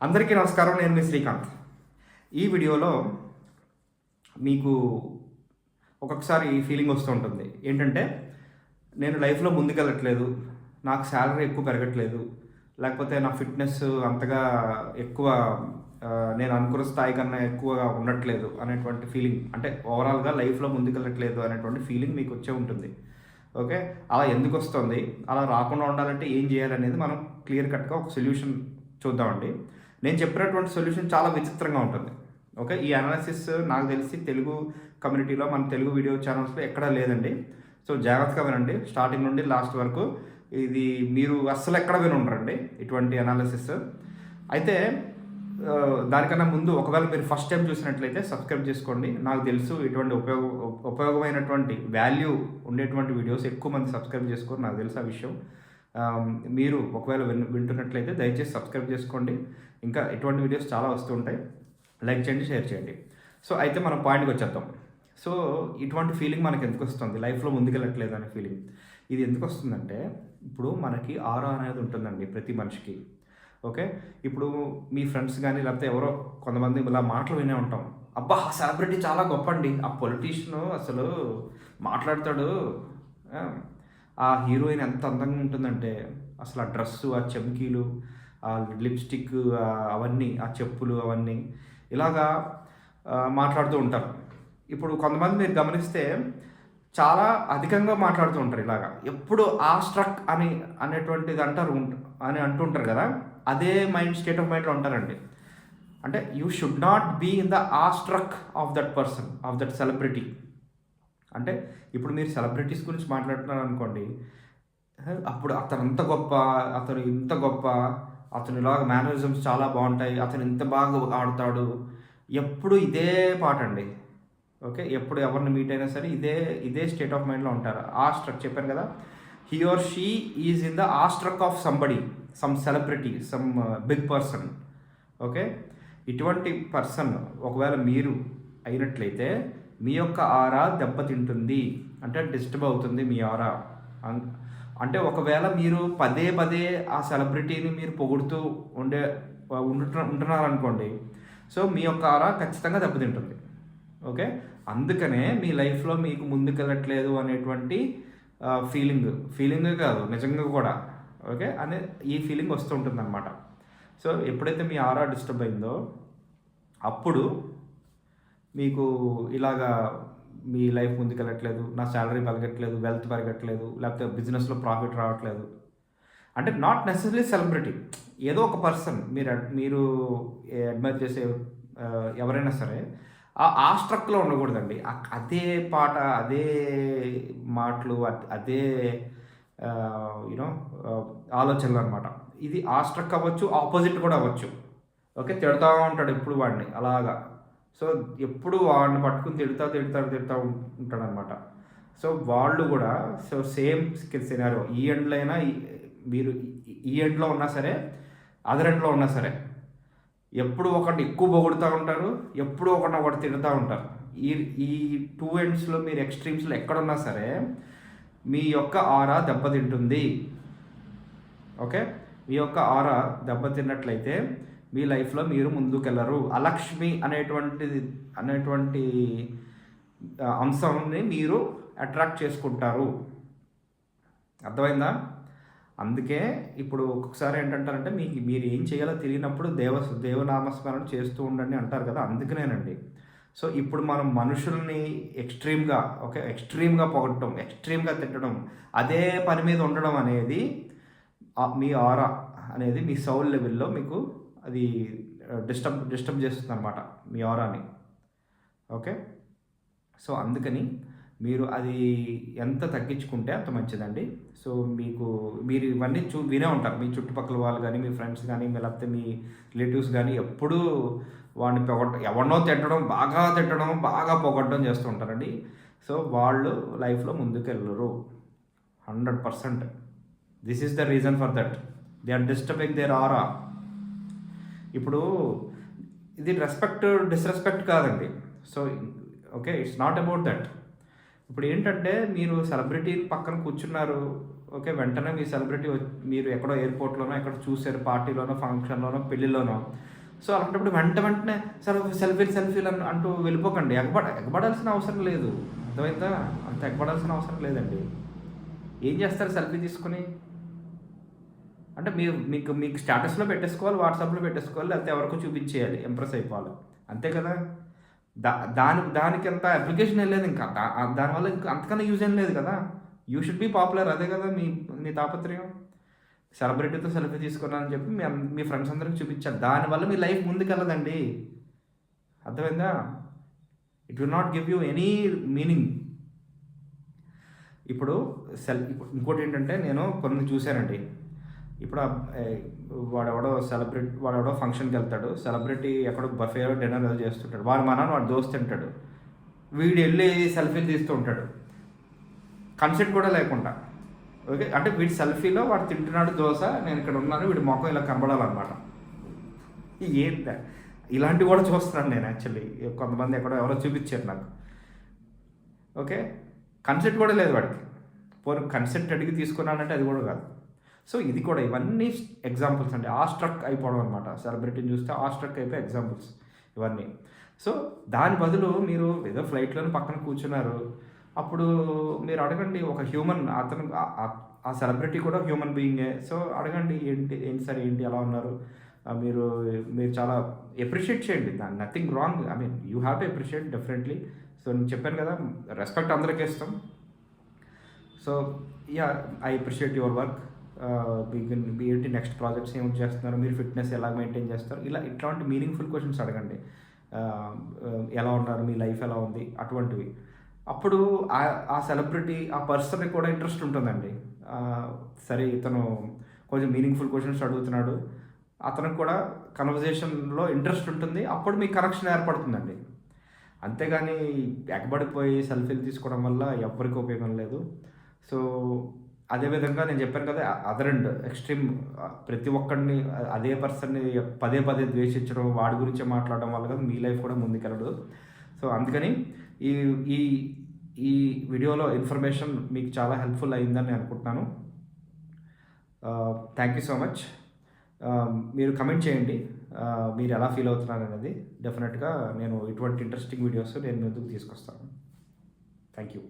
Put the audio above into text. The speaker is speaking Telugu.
అందరికీ నమస్కారం. నేను మీ శ్రీకాంత్. ఈ వీడియోలో మీకు ఒక్కొక్కసారి ఈ ఫీలింగ్ వస్తూ ఉంటుంది. ఏంటంటే నేను లైఫ్‌లో ముందుకెళ్ళట్లేదు. నాకు సాలరీ ఎక్కువ పెరగట్లేదు. లేకపోతే నా ఫిట్‌నెస్ అంతగా ఎక్కువ నేను అనుకున్న స్థాయి కన్నా ఎక్కువగా ఉండట్లేదు అనేటువంటి ఫీలింగ్. అంటే ఓవరాల్‌గా లైఫ్‌లో ముందుకెళ్ళట్లేదు అనేటువంటి ఫీలింగ్ మీకు వచ్చే ఉంటుంది. ఓకే. అలా ఎందుకొస్తుంది? అలా రాకుండా ఉండాలంటే ఏం చేయాలనేది మనం క్లియర్ కట్‌గా ఒక సొల్యూషన్ చూద్దామండి. నేను చెప్పినటువంటి సొల్యూషన్ చాలా విచిత్రంగా ఉంటుంది. ఓకే. ఈ అనాలిసిస్ నాకు తెలిసి తెలుగు కమ్యూనిటీలో, మన తెలుగు వీడియో ఛానల్స్‌లో ఎక్కడా లేదండి. సో, జాగ్రత్తగా వినండి. స్టార్టింగ్ నుండి లాస్ట్ వరకు. ఇది మీరు అస్సలు ఎక్కడ వినుండరండి ఇటువంటి అనాలిసిస్. అయితే దానికన్నా ముందు ఒకవేళ మీరు ఫస్ట్ టైం చూసినట్లయితే సబ్స్క్రైబ్ చేసుకోండి. నాకు తెలుసు ఇటువంటి ఉపయోగమైనటువంటి వాల్యూ ఉండేటువంటి వీడియోస్ ఎక్కువ మంది సబ్స్క్రైబ్ చేసుకోరు. నాకు తెలుసు ఆ విషయం. మీరు ఒకవేళ వింటున్నట్లయితే దయచేసి సబ్స్క్రైబ్ చేసుకోండి. ఇంకా ఇటువంటి వీడియోస్ చాలా వస్తూ ఉంటాయి. లైక్ చేయండి, షేర్ చేయండి. సో, అయితే మనం పాయింట్కి వచ్చేద్దాం. సో, ఇటువంటి ఫీలింగ్ మనకి ఎందుకు వస్తుంది? లైఫ్లో ముందుకెళ్ళట్లేదు అనే ఫీలింగ్. ఇది ఎందుకు వస్తుందంటే, ఇప్పుడు మనకి ఆరా అనేది ఉంటుందండి ప్రతి మనిషికి. ఓకే. ఇప్పుడు మీ ఫ్రెండ్స్ కానీ లేకపోతే ఎవరో కొంతమంది ఇలా మాటలు వినే ఉంటాం. అబ్బా! ఆ సెలబ్రిటీ చాలా గొప్ప అండి. ఆ పొలిటీషియను అసలు మాట్లాడతాడు. ఆ హీరోయిన్ ఎంత అందంగా ఉంటుందంటే అసలు ఆ డ్రెస్సు, ఆ చమ్కీలు, ఆ లిప్‌స్టిక్, అవన్నీ, ఆ చెప్పులు అవన్నీ ఇలాగా మాట్లాడుతూ ఉంటారు. ఇప్పుడు కొంతమంది మీరు గమనిస్తే చాలా అధికంగా మాట్లాడుతూ ఉంటారు ఇలాగా. ఎప్పుడు ఆ స్ట్రక్ అనేటువంటిది అని అంటుంటారు కదా! అదే స్టేట్ ఆఫ్ మైండ్‌లో ఉంటారండి. అంటే you should not be in the awestruck of that person, of that celebrity. అంటే ఇప్పుడు మీరు సెలబ్రిటీస్ గురించి మాట్లాడుతున్నారనుకోండి, అప్పుడు అతనంత గొప్ప, అతను ఇంత గొప్ప, అతను ఇలాగ మేనరిజమ్స్ చాలా బావుంటాయి, అతను ఇంత బాగా ఆడతాడు. ఎప్పుడు ఇదే పాటండి. ఓకే. ఎప్పుడు ఎవరిని మీట్ అయినా సరే ఇదే స్టేట్ ఆఫ్ మైండ్‌లో ఉంటారు. ఆ స్ట్రక్ చెప్పాను కదా! He or she is in the awestruck of somebody, some celebrity, some big person. Okay. ఇటువంటి పర్సన్ ఒకవేళ మీరు అయినట్లయితే మీ యొక్క ఆరా దెబ్బతింటుంది. అంటే డిస్టర్బ్ అవుతుంది మీ ఆరా. అంటే ఒకవేళ మీరు పదే పదే ఆ సెలబ్రిటీని మీరు పొగుడుతూ ఉంటున్నారనుకోండి. సో, మీ యొక్క ఆరా ఖచ్చితంగా దెబ్బతింటుంది. ఓకే. అందుకనే మీ లైఫ్‌లో మీకు ముందుకెళ్ళట్లేదు అనేటువంటి ఫీలింగ్ కాదు, నిజంగా కూడా. ఓకే. ఈ ఫీలింగ్ వస్తూ ఉంటుందన్నమాట. సో, ఎప్పుడైతే మీ ఆరా డిస్టర్బ్ అయిందో అప్పుడు మీకు ఇలాగా మీ లైఫ్ ముందుకెళ్ళట్లేదు, నా సాలరీ పెరగట్లేదు, వెల్త్ పెరగట్లేదు, లేకపోతే బిజినెస్‌లో ప్రాఫిట్ రావట్లేదు. అంటే నాట్ నెసెసరీలీ సెలబ్రిటీ. ఏదో ఒక పర్సన్ మీరు అడ్మైర్ చేసే ఎవరైనా సరే ఆ స్ట్రక్‌లో ఉండకూడదండి. అదే పాట, అదే మాటలు, అదే యూనో ఆలోచనలనమాట. ఇది ఆ స్ట్రక్ అవ్వచ్చు, ఆపోజిట్ కూడా అవ్వచ్చు. ఓకే. తిడతా ఉంటాడు ఎప్పుడు వాడిని అలాగా. సో, ఎప్పుడు వాడిని పట్టుకొని తిడతా ఉంటాడనమాట. సో, వాళ్ళు గూడా సేమ్ సినారియో ఈ ఎండ్‌లో అయినా మీరు ఈ ఎండ్‌లో ఉన్నా సరే, అదర్ ఎండ్‌లో ఉన్నా సరే, ఎప్పుడు ఒకడిని ఎక్కువ పొగుడుతా ఉంటారు, ఎప్పుడు ఒకడిని తిడతా ఉంటారు. ఈ ఈ 2 ఎండ్స్‌లో మీరు ఎక్స్‌ట్రీమ్స్‌లో ఎక్కడున్నా సరే, మీ యొక్క ఆరా దెబ్బతింటుంది. ఓకే. మీ యొక్క ఆరా దెబ్బతిన్నట్లయితే మీ లైఫ్‌లో మీరు ముందుకెళ్లరు. అలక్ష్మి అనేటువంటి అంశంని మీరు అట్రాక్ట్ చేసుకుంటారు. అర్థమైందా? అందుకే ఇప్పుడు ఒక్కొక్కసారి ఏంటంటారంటే మీరు ఏం చేయాలో తెలియనప్పుడు దేవనామస్మరణ చేస్తూ ఉండండి అంటారు కదా! అందుకనేనండి. సో, ఇప్పుడు మనం మనుషుల్ని ఎక్స్‌ట్రీమ్‌గా పొగడటం, ఎక్స్‌ట్రీమ్‌గా తిట్టడం, అదే పని మీద ఉండడం అనేది మీ ఆరా అనేది మీ సౌల్ లెవెల్‌లో మీకు అది డిస్టర్బ్ చేస్తుందనమాట మీ ఆరాని. ఓకే. సో, అందుకని మీరు అది ఎంత తగ్గించుకుంటే అంత మంచిదండి. సో, మీరు ఇవన్నీ వినే ఉంటారు. మీ చుట్టుపక్కల వాళ్ళు గానీ, మీ ఫ్రెండ్స్ గానీ, లేకపోతే మీ రిలేటివ్స్ గానీ ఎప్పుడూ వాడిని ఎవడినో బాగా తిట్టడం, బాగా పొగడడం చేస్తూ ఉంటారండి. సో, వాళ్ళు లైఫ్‌లో ముందుకెళ్ళరు. 100%. This is the reason for that. They are disturbing their aura. ఇప్పుడు ఇది డిస్‌రెస్పెక్ట్ కాదండి. So, okay. It's not about that. ఇప్పుడు ఏంటంటే మీరు సెలబ్రిటీ పక్కన కూర్చున్నారు. ఓకే, వెంటనే మీ సెలబ్రిటీ మీరు ఎక్కడో ఎయిర్పోర్ట్లోనో ఎక్కడ చూసారు, పార్టీలోనో ఫంక్షన్లోనో పెళ్ళిలోనో. సో అలాంటప్పుడు వెంటనే సెల్ఫీలు అంటూ వెళ్ళిపోకండి. ఎగబడాల్సిన అవసరం లేదు. అర్థమైందా? అంత ఎగబడాల్సిన అవసరం లేదండి. ఏం చేస్తారు సెల్ఫీ తీసుకొని? అంటే మీకు స్టేటస్లో పెట్టేసుకోవాలి, వాట్సాప్లో పెట్టేసుకోవాలి, లేకపోతే ఎవరికో చూపించేయాలి, ఇంప్రెస్ అయిపోవాలి, అంతే కదా. దానికి అంత అప్లికేషన్ వెళ్ళలేదు ఇంకా. దానివల్ల ఇంకా అంతకన్నా యూజ్ ఏం లేదు కదా. యూ షుడ్ బీ పాపులర్, అదే కదా మీ తాపత్రయం. సెలబ్రిటీతో సెల్ఫీ తీసుకున్నానని చెప్పి మీ ఫ్రెండ్స్ అందరికి చూపించాలి. దానివల్ల మీ లైఫ్ ముందుకెళ్ళదండి. అర్థమైందా? It will not give you any meaning. ఇప్పుడు ఇంకోటి ఏంటంటే, నేను కొన్ని చూశానండి. ఇప్పుడు వాడెవడో ఫంక్షన్కి వెళ్తాడు, సెలబ్రిటీ ఎక్కడో బఫే డిన్నర్ ఏదో చేస్తుంటాడు, వాడు దోస్త్ తింటాడు, వీడు వెళ్ళి సెల్ఫీలు తీస్తూ ఉంటాడు కన్సెంట్ కూడా లేకుండా. ఓకే, అంటే వీడి సెల్ఫీలో వాడు తింటున్నాడు దోశ, నేను ఇక్కడ ఉన్నాను, వీడి మొఖం ఇలా కనబడాలన్నమాట. ఏంట ఇలాంటివి కూడా చూస్తున్నాను నేను. యాక్చువల్లీ కొంతమంది ఎవరో చూపించారు నాకు. ఓకే, కన్సెంట్ కూడా లేదు వాడికి. కన్సెంట్ అడిగి తీసుకున్నానంటే అది కూడా కాదు. సో ఇది కూడా, ఇవన్నీ ఎగ్జాంపుల్స్ అండి. ఆ స్ట్రక్ అయిపోవడం అనమాట. సెలబ్రిటీని చూస్తే ఆ స్ట్రక్ అయిపోయి ఎగ్జాంపుల్స్ ఇవన్నీ. సో దాని బదులు మీరు ఏదో ఫ్లైట్లోనే పక్కన కూర్చున్నారు, అప్పుడు మీరు అడగండి, ఒక హ్యూమన్, అతను ఆ సెలబ్రిటీ కూడా హ్యూమన్ బీయింగే. సో అడగండి, ఏంటి సార్, ఏంటి ఎలా ఉన్నారు, మీరు చాలా ఎప్రిషియేట్ చేయండి. దాన్ని nothing wrong. I mean you have to appreciate definitely. So నేను చెప్పాను కదా, రెస్పెక్ట్ అందరికీ ఇస్తాం. So yeah, I appreciate your work. ఏంటి నెక్స్ట్ ప్రాజెక్ట్స్ ఏమి చేస్తున్నారు, మీరు ఫిట్నెస్ ఎలా మెయింటైన్ చేస్తారు, ఇట్లాంటి మీనింగ్ఫుల్ క్వశ్చన్స్ అడగండి. ఎలా ఉన్నారు, మీ లైఫ్ ఎలా ఉంది, అటువంటివి. అప్పుడు ఆ సెలబ్రిటీ, ఆ పర్సన్కి కూడా ఇంట్రెస్ట్ ఉంటుందండి. సరే, ఇతను కొంచెం మీనింగ్ఫుల్ క్వశ్చన్స్ అడుగుతున్నాడు, అతనికి కూడా కన్వర్జేషన్లో ఇంట్రెస్ట్ ఉంటుంది. అప్పుడు మీకు కనెక్షన్ ఏర్పడుతుందండి. అంతేగాని ఎగబడిపోయి సెల్ఫీలు తీసుకోవడం వల్ల ఎవ్వరికి ఉపయోగం లేదు. సో అదేవిధంగా నేను చెప్పాను కదా, అదర్ అండ్ ఎక్స్ట్రీమ్, ప్రతి ఒక్కడిని అదే పర్సన్ని పదే ద్వేషించడం, వాడి గురించే మాట్లాడడం వల్ల కదా మీ లైఫ్ కూడా ముందుకెళ్ళదు. సో అందుకని ఈ ఈ ఈ వీడియోలో ఇన్ఫర్మేషన్ మీకు చాలా హెల్ప్ఫుల్ అయిందని నేను అనుకుంటున్నాను. Thank you so much. మీరు కమెంట్ చేయండి, మీరు ఎలా ఫీల్ అవుతున్నారు అనేది. డెఫినెట్గా నేను ఇటువంటి ఇంట్రెస్టింగ్ వీడియోస్ నేను ముందుకు తీసుకొస్తాను. Thank you.